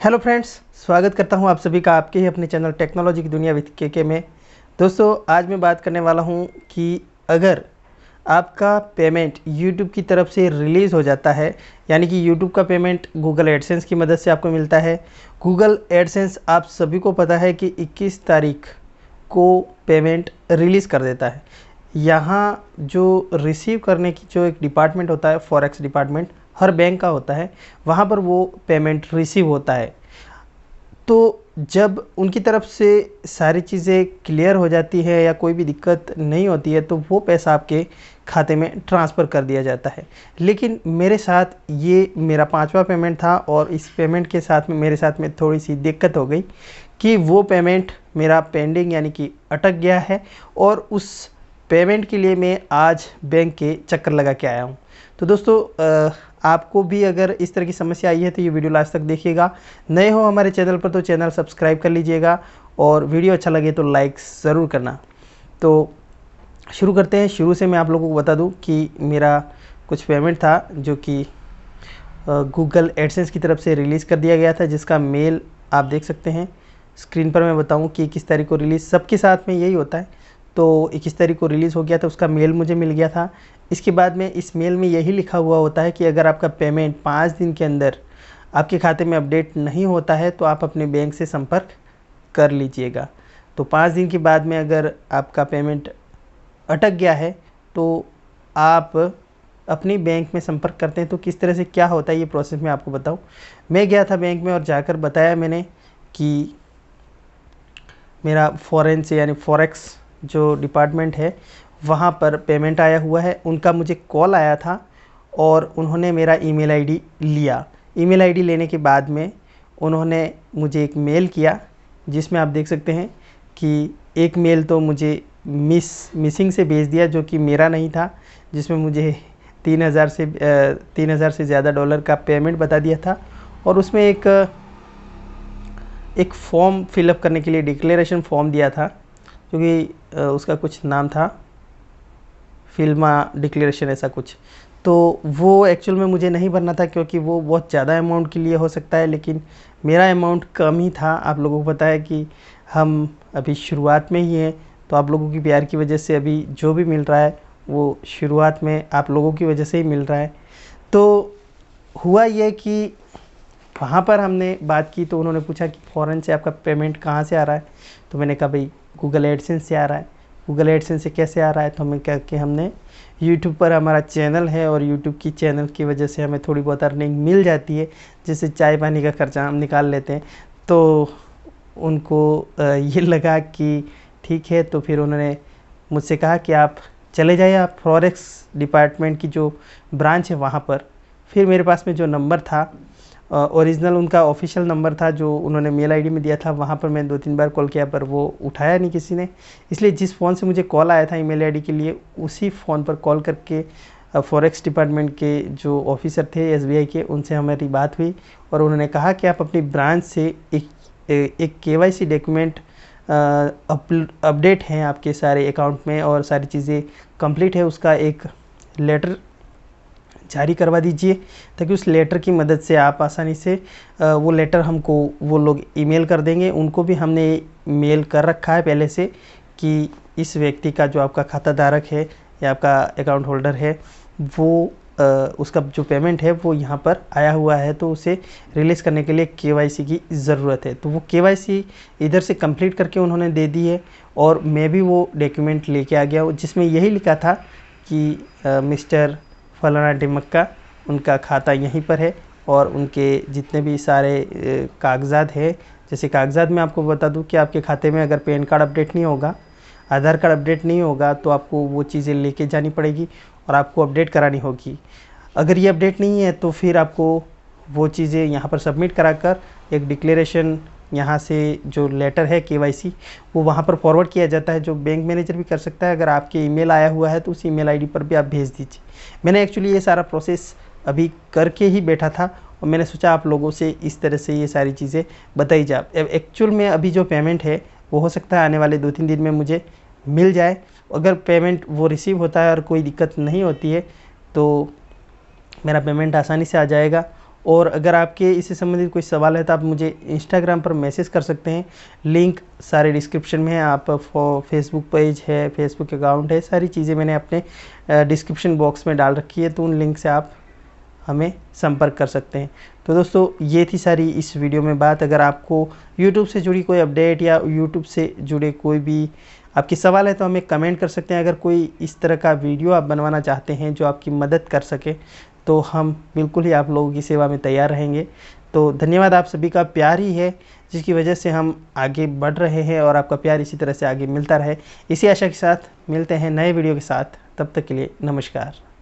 Hello friends, स्वागत करता हूं आप सभी का आपके ही अपने चैनल टेक्नोलॉजी की दुनिया विद के में। दोस्तों, आज मैं बात करने वाला हूं कि अगर आपका पेमेंट यूट्यूब की तरफ से रिलीज़ हो जाता है, यानी कि यूट्यूब का पेमेंट गूगल एडसेंस की मदद से आपको मिलता है। गूगल एडसेंस आप सभी को पता है कि 21 तारीख को पेमेंट रिलीज़ कर देता है। यहाँ जो रिसीव करने की जो एक डिपार्टमेंट होता है, फॉरेक्स डिपार्टमेंट हर बैंक का होता है, वहाँ पर वो पेमेंट रिसीव होता है। तो जब उनकी तरफ से सारी चीज़ें क्लियर हो जाती है या कोई भी दिक्कत नहीं होती है, तो वो पैसा आपके खाते में ट्रांसफ़र कर दिया जाता है। लेकिन मेरे साथ ये मेरा 5वां पेमेंट था और इस पेमेंट के साथ में मेरे साथ में थोड़ी सी दिक्कत हो गई कि वो पेमेंट मेरा पेंडिंग यानी कि अटक गया है, और उस पेमेंट के लिए मैं आज बैंक के चक्कर लगा के आया हूँ। तो दोस्तों, आपको भी अगर इस तरह की समस्या आई है तो ये वीडियो लास्ट तक देखिएगा। नए हो हमारे चैनल पर तो चैनल सब्सक्राइब कर लीजिएगा, और वीडियो अच्छा लगे तो लाइक ज़रूर करना। तो शुरू करते हैं। शुरू से मैं आप लोगों को बता दूं कि मेरा कुछ पेमेंट था जो कि गूगल एडसेंस की तरफ से रिलीज़ कर दिया गया था, जिसका मेल आप देख सकते हैं स्क्रीन पर। मैं बताऊं कि 21 तारीख को रिलीज़ सबके साथ में यही होता है। तो 21 तारीख को रिलीज़ हो गया था, उसका मेल मुझे मिल गया था। इसके बाद में इस मेल में यही लिखा हुआ होता है कि अगर आपका पेमेंट 5 दिन के अंदर आपके खाते में अपडेट नहीं होता है तो आप अपने बैंक से संपर्क कर लीजिएगा। तो 5 दिन के बाद में अगर आपका पेमेंट अटक गया है तो आप अपनी बैंक में संपर्क करते हैं। तो किस तरह से क्या होता है ये प्रोसेस मैं आपको बताऊं। मैं गया था बैंक में और जाकर बताया मैंने कि मेरा फॉरेन से यानी फॉरेक्स जो डिपार्टमेंट है वहाँ पर पेमेंट आया हुआ है। उनका मुझे कॉल आया था और उन्होंने मेरा ईमेल आईडी लिया। ईमेल आईडी लेने के बाद में उन्होंने मुझे एक मेल किया, जिसमें आप देख सकते हैं कि एक मेल तो मुझे मिसिंग से भेज दिया जो कि मेरा नहीं था, जिसमें मुझे 3,000 से ज़्यादा डॉलर का पेमेंट बता दिया था। और उसमें एक फॉर्म फिलअप करने के लिए डिक्लेरेशन फॉर्म दिया था, क्योंकि उसका कुछ नाम था फिल्मा डिक्लेरेशन ऐसा कुछ। तो वो एक्चुअल में मुझे नहीं भरना था, क्योंकि वो बहुत ज़्यादा अमाउंट के लिए हो सकता है, लेकिन मेरा अमाउंट कम ही था। आप लोगों को पता है कि हम अभी शुरुआत में ही हैं, तो आप लोगों की प्यार की वजह से अभी जो भी मिल रहा है वो शुरुआत में आप लोगों की वजह से ही मिल रहा है। तो हुआ ये कि वहाँ पर हमने बात की तो उन्होंने पूछा कि फ़ॉरेन से आपका पेमेंट कहाँ से आ रहा है। तो मैंने कहा भाई गूगल एडसेंस से आ रहा है। गूगल एडसेंस से कैसे आ रहा है, तो हमें क्या कि हमने यूट्यूब पर हमारा चैनल है और यूट्यूब की चैनल की वजह से हमें थोड़ी बहुत अर्निंग मिल जाती है, जिससे चाय पानी का खर्चा हम निकाल लेते हैं। तो उनको ये लगा कि ठीक है, तो फिर उन्होंने मुझसे कहा कि आप चले जाइए, आप फॉरेक्स डिपार्टमेंट की जो ब्रांच है वहाँ पर। फिर मेरे पास में जो नंबर था, ओरिजिनल उनका ऑफिशियल नंबर था जो उन्होंने मेल आईडी में दिया था, वहाँ पर मैं 2-3 बार कॉल किया पर वो उठाया नहीं किसी ने। इसलिए जिस फ़ोन से मुझे कॉल आया था ईमेल आईडी के लिए, उसी फ़ोन पर कॉल करके फॉरेक्स डिपार्टमेंट के जो ऑफिसर थे एसबीआई के, उनसे हमारी बात हुई और उन्होंने कहा कि आप अपनी ब्रांच से एक केवाईसी डॉक्यूमेंट अपडेट हैं आपके सारे अकाउंट में और सारी चीज़ें कंप्लीट है, उसका एक लेटर जारी करवा दीजिए, ताकि उस लेटर की मदद से आप आसानी से वो लेटर हमको वो लोग ईमेल कर देंगे। उनको भी हमने मेल कर रखा है पहले से कि इस व्यक्ति का जो आपका खाता धारक है या आपका अकाउंट होल्डर है, वो उसका जो पेमेंट है वो यहाँ पर आया हुआ है, तो उसे रिलीज़ करने के लिए केवाईसी की ज़रूरत है। तो वो केवाईसी इधर से कंप्लीट करके उन्होंने दे दी है और मैं भी वो डॉक्यूमेंट लेके आ गया हूँ, जिसमें यही लिखा था कि मिस्टर फलाना टिमक्का, उनका खाता यहीं पर है और उनके जितने भी सारे कागज़ात हैं, जैसे कागज़ात में आपको बता दूं कि आपके खाते में अगर पैन कार्ड अपडेट नहीं होगा, आधार कार्ड अपडेट नहीं होगा, तो आपको वो चीज़ें लेके जानी पड़ेगी और आपको अपडेट करानी होगी। अगर ये अपडेट नहीं है तो फिर आपको वो चीज़ें यहाँ पर सबमिट कराकर एक डिक्लेरेशन, यहाँ से जो लेटर है केवाईसी, वो वहाँ पर फॉरवर्ड किया जाता है, जो बैंक मैनेजर भी कर सकता है। अगर आपके ईमेल आया हुआ है तो उस ईमेल आईडी पर भी आप भेज दीजिए। मैंने एक्चुअली ये सारा प्रोसेस अभी करके ही बैठा था और मैंने सोचा आप लोगों से इस तरह से ये सारी चीज़ें बताई जाए। एक्चुअल में अभी जो पेमेंट है वो हो सकता है आने वाले 2-3 दिन में मुझे मिल जाए। अगर पेमेंट वो रिसीव होता है और कोई दिक्कत नहीं होती है तो मेरा पेमेंट आसानी से आ जाएगा और अगर आपके इससे संबंधित कोई सवाल है तो आप मुझे इंस्टाग्राम पर मैसेज कर सकते हैं। लिंक सारे डिस्क्रिप्शन में है। आप फेसबुक पेज है, फेसबुक अकाउंट है, सारी चीज़ें मैंने अपने डिस्क्रिप्शन बॉक्स में डाल रखी है, तो उन लिंक से आप हमें संपर्क कर सकते हैं। तो दोस्तों ये थी सारी इस वीडियो में बात। अगर आपको यूट्यूब से जुड़ी कोई अपडेट या यूट्यूब से जुड़े कोई भी आपकी सवाल है तो हमें कमेंट कर सकते हैं। अगर कोई इस तरह का वीडियो आप बनवाना चाहते हैं जो आपकी मदद कर सके तो हम बिल्कुल ही आप लोगों की सेवा में तैयार रहेंगे। तो धन्यवाद, आप सभी का प्यार ही है जिसकी वजह से हम आगे बढ़ रहे हैं और आपका प्यार इसी तरह से आगे मिलता रहे। इसी आशा के साथ मिलते हैं नए वीडियो के साथ। तब तक के लिए नमस्कार।